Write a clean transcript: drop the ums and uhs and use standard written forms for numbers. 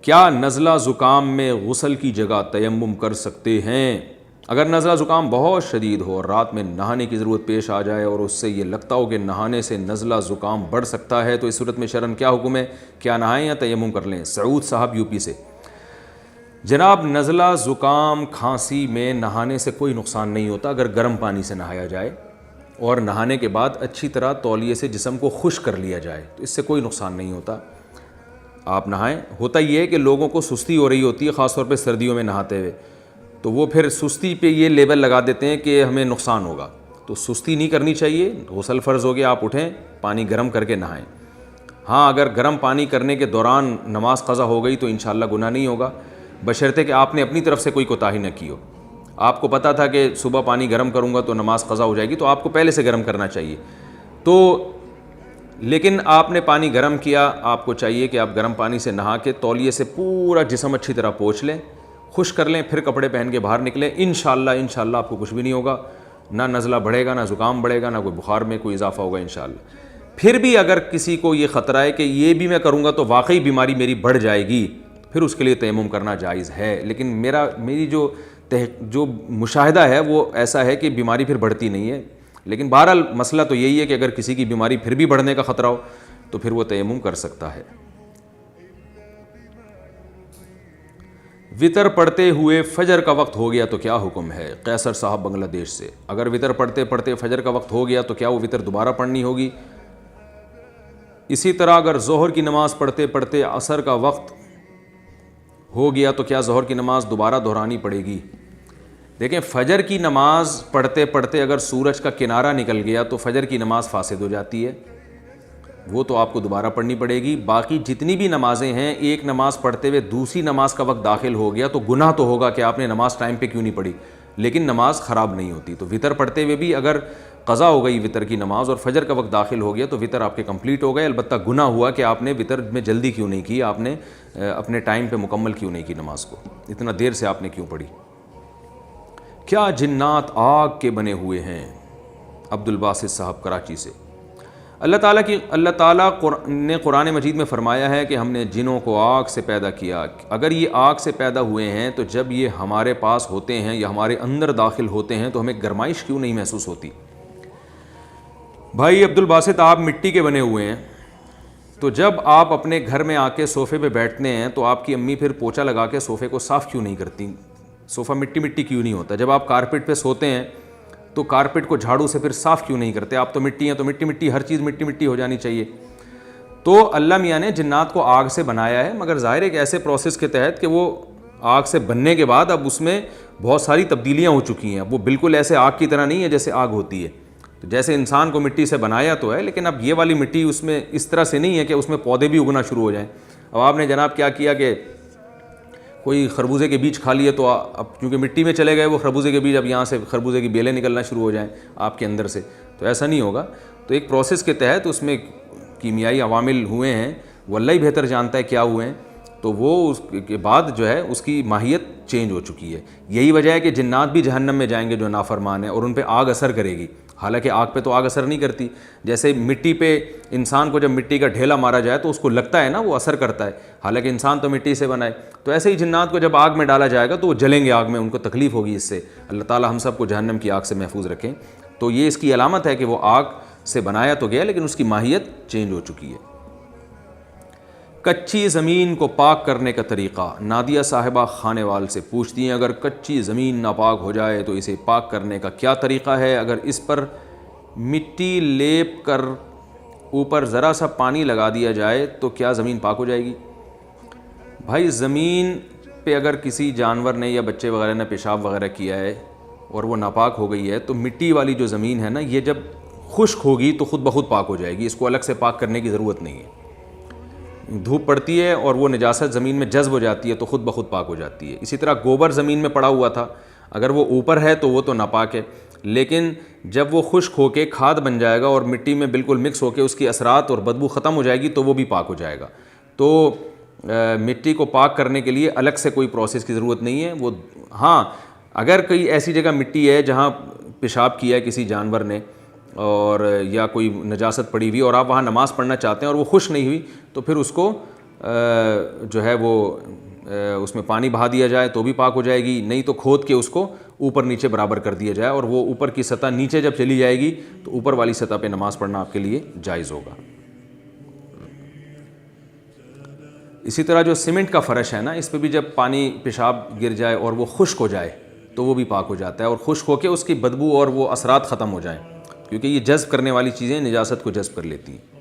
کیا نزلہ زکام میں غسل کی جگہ تیمم کر سکتے ہیں؟ اگر نزلہ زکام بہت شدید ہو اور رات میں نہانے کی ضرورت پیش آ جائے اور اس سے یہ لگتا ہو کہ نہانے سے نزلہ زکام بڑھ سکتا ہے تو اس صورت میں شرعاً کیا حکم ہے؟ کیا نہائیں یا تیمم کر لیں؟ سعود صاحب یو پی سے۔ جناب نزلہ زکام کھانسی میں نہانے سے کوئی نقصان نہیں ہوتا اگر گرم پانی سے نہایا جائے اور نہانے کے بعد اچھی طرح تولیے سے جسم کو خشک کر لیا جائے تو اس سے کوئی نقصان نہیں ہوتا، آپ نہائیں۔ ہوتا یہ ہے کہ لوگوں کو سستی ہو رہی ہوتی ہے خاص طور پہ سردیوں میں نہاتے ہوئے، تو وہ پھر سستی پہ یہ لیبل لگا دیتے ہیں کہ ہمیں نقصان ہوگا، تو سستی نہیں کرنی چاہیے۔ غسل فرض ہو گیا، آپ اٹھیں پانی گرم کر کے نہائیں۔ ہاں اگر گرم پانی کرنے کے دوران نماز قضا ہو گئی تو انشاءاللہ گناہ نہیں ہوگا، بشرطے کہ آپ نے اپنی طرف سے کوئی کوتاہی نہ کی ہو۔ آپ کو پتہ تھا کہ صبح پانی گرم کروں گا تو نماز قضا ہو جائے گی، تو آپ کو پہلے سے گرم کرنا چاہیے۔ تو لیکن آپ نے پانی گرم کیا، آپ کو چاہیے کہ آپ گرم پانی سے نہا کے تولیے سے پورا جسم اچھی طرح پوچھ لیں، خشک کر لیں، پھر کپڑے پہن کے باہر نکلیں۔ انشاءاللہ آپ کو کچھ بھی نہیں ہوگا، نہ نزلہ بڑھے گا، نہ زکام بڑھے گا، نہ کوئی بخار میں کوئی اضافہ ہوگا انشاءاللہ۔ پھر بھی اگر کسی کو یہ خطرہ ہے کہ یہ بھی میں کروں گا تو واقعی بیماری میری بڑھ جائے گی، پھر اس کے لیے تیمم کرنا جائز ہے۔ لیکن میری جو مشاہدہ ہے وہ ایسا ہے کہ بیماری پھر بڑھتی نہیں ہے۔ لیکن بہرحال مسئلہ تو یہی ہے کہ اگر کسی کی بیماری پھر بھی بڑھنے کا خطرہ ہو تو پھر وہ تیمم کر سکتا ہے۔ وطر پڑھتے ہوئے فجر کا وقت ہو گیا تو کیا حکم ہے؟ قیصر صاحب بنگلہ دیش سے۔ اگر وطر پڑھتے پڑھتے فجر کا وقت ہو گیا تو کیا وہ وطر دوبارہ پڑھنی ہوگی؟ اسی طرح اگر ظہر کی نماز پڑھتے پڑھتے عصر کا وقت ہو گیا تو کیا ظہر کی نماز دوبارہ دہرانی پڑے گی؟ دیکھیں فجر کی نماز پڑھتے پڑھتے اگر سورج کا کنارہ نکل گیا تو فجر کی نماز فاسد ہو جاتی ہے، وہ تو آپ کو دوبارہ پڑھنی پڑے گی۔ باقی جتنی بھی نمازیں ہیں، ایک نماز پڑھتے ہوئے دوسری نماز کا وقت داخل ہو گیا تو گناہ تو ہوگا کہ آپ نے نماز ٹائم پہ کیوں نہیں پڑھی، لیکن نماز خراب نہیں ہوتی۔ تو وطر پڑھتے ہوئے بھی اگر قضا ہو گئی وطر کی نماز اور فجر کا وقت داخل ہو گیا تو وطر آپ کے کمپلیٹ ہو گئے، البتہ گناہ ہوا کہ آپ نے وطر میں جلدی کیوں نہیں کی، آپ نے اپنے ٹائم پہ مکمل کیوں نہیں کی نماز کو، اتنا دیر سے آپ نے کیوں پڑھی۔ کیا جنات آگ کے بنے ہوئے ہیں؟ عبد الباسط صاحب کراچی سے۔ اللہ تعالیٰ نے قرآن مجید میں فرمایا ہے کہ ہم نے جنوں کو آگ سے پیدا کیا۔ اگر یہ آگ سے پیدا ہوئے ہیں تو جب یہ ہمارے پاس ہوتے ہیں یا ہمارے اندر داخل ہوتے ہیں تو ہمیں گرمائش کیوں نہیں محسوس ہوتی؟ بھائی عبد الباسط، آپ مٹی کے بنے ہوئے ہیں، تو جب آپ اپنے گھر میں آ کے صوفے پہ بیٹھتے ہیں تو آپ کی امی پھر پوچھا لگا کے صوفے کو صاف کیوں نہیں کرتی؟ صوفہ مٹی کیوں نہیں ہوتا؟ جب آپ کارپیٹ پہ سوتے ہیں تو کارپیٹ کو جھاڑو سے پھر صاف کیوں نہیں کرتے؟ آپ تو مٹی ہیں تو مٹی ہر چیز مٹی ہو جانی چاہیے۔ تو اللہ میاں نے جنات کو آگ سے بنایا ہے، مگر ظاہر ایک ایسے پروسیس کے تحت کہ وہ آگ سے بننے کے بعد اب اس میں بہت ساری تبدیلیاں ہو چکی ہیں، وہ بالکل ایسے آگ کی طرح نہیں ہے جیسے آگ ہوتی ہے۔ تو جیسے انسان کو مٹی سے بنایا تو ہے، لیکن اب یہ والی مٹی اس میں اس طرح سے نہیں ہے کہ اس میں پودے بھی اگنا شروع ہو جائیں۔ اب آپ نے جناب کیا کیا کہ کوئی خربوزے کے بیج کھا لیے تو اب کیونکہ مٹی میں چلے گئے وہ خربوزے کے بیج، اب یہاں سے خربوزے کی بیلیں نکلنا شروع ہو جائیں آپ کے اندر سے، تو ایسا نہیں ہوگا۔ تو ایک پروسیس کے تحت اس میں کیمیائی عوامل ہوئے ہیں، وہ اللہ ہی بہتر جانتا ہے کیا ہوئے ہیں، تو وہ اس کے بعد جو ہے اس کی ماہیت چینج ہو چکی ہے۔ یہی وجہ ہے کہ جنات بھی جہنم میں جائیں گے جو نافرمان ہیں، اور ان پہ آگ اثر کرے گی، حالانکہ آگ پہ تو آگ اثر نہیں کرتی۔ جیسے مٹی پہ انسان کو جب مٹی کا ڈھیلا مارا جائے تو اس کو لگتا ہے نا، وہ اثر کرتا ہے، حالانکہ انسان تو مٹی سے بنا ہے۔ تو ایسے ہی جنات کو جب آگ میں ڈالا جائے گا تو وہ جلیں گے آگ میں، ان کو تکلیف ہوگی اس سے۔ اللہ تعالی ہم سب کو جہنم کی آگ سے محفوظ رکھیں۔ تو یہ اس کی علامت ہے کہ وہ آگ سے بنایا تو گیا لیکن اس کی ماہیت چینج ہو چکی ہے۔ کچی زمین کو پاک کرنے کا طریقہ، نادیہ صاحبہ خانیوال سے پوچھتی ہیں اگر کچی زمین ناپاک ہو جائے تو اسے پاک کرنے کا کیا طریقہ ہے؟ اگر اس پر مٹی لیپ کر اوپر ذرا سا پانی لگا دیا جائے تو کیا زمین پاک ہو جائے گی؟ بھائی زمین پہ اگر کسی جانور نے یا بچے وغیرہ نے پیشاب وغیرہ کیا ہے اور وہ ناپاک ہو گئی ہے تو مٹی والی جو زمین ہے نا، یہ جب خشک ہوگی تو خود بخود پاک ہو جائے گی، اس کو الگ سے پاک کرنے کی ضرورت نہیں ہے۔ دھوپ پڑتی ہے اور وہ نجاست زمین میں جذب ہو جاتی ہے تو خود بخود پاک ہو جاتی ہے۔ اسی طرح گوبر زمین میں پڑا ہوا تھا، اگر وہ اوپر ہے تو وہ تو ناپاک ہے، لیکن جب وہ خشک ہو کے کھاد بن جائے گا اور مٹی میں بالکل مکس ہو کے اس کی اثرات اور بدبو ختم ہو جائے گی تو وہ بھی پاک ہو جائے گا۔ تو مٹی کو پاک کرنے کے لیے الگ سے کوئی پروسیس کی ضرورت نہیں ہے۔ وہ ہاں اگر کوئی ایسی جگہ مٹی ہے جہاں پیشاب کیا ہے کسی جانور نے اور یا کوئی نجاست پڑی ہوئی اور آپ وہاں نماز پڑھنا چاہتے ہیں اور وہ خشک نہیں ہوئی تو پھر اس کو جو ہے وہ اس میں پانی بہا دیا جائے تو بھی پاک ہو جائے گی، نہیں تو کھود کے اس کو اوپر نیچے برابر کر دیا جائے، اور وہ اوپر کی سطح نیچے جب چلی جائے گی تو اوپر والی سطح پہ نماز پڑھنا آپ کے لیے جائز ہوگا۔ اسی طرح جو سیمنٹ کا فرش ہے نا، اس پہ بھی جب پانی پیشاب گر جائے اور وہ خشک ہو جائے تو وہ بھی پاک ہو جاتا ہے، اور خشک ہو کے اس کی بدبو اور وہ اثرات ختم ہو جائیں، کیونکہ یہ جذب کرنے والی چیزیں نجاست کو جذب کر لیتی ہیں۔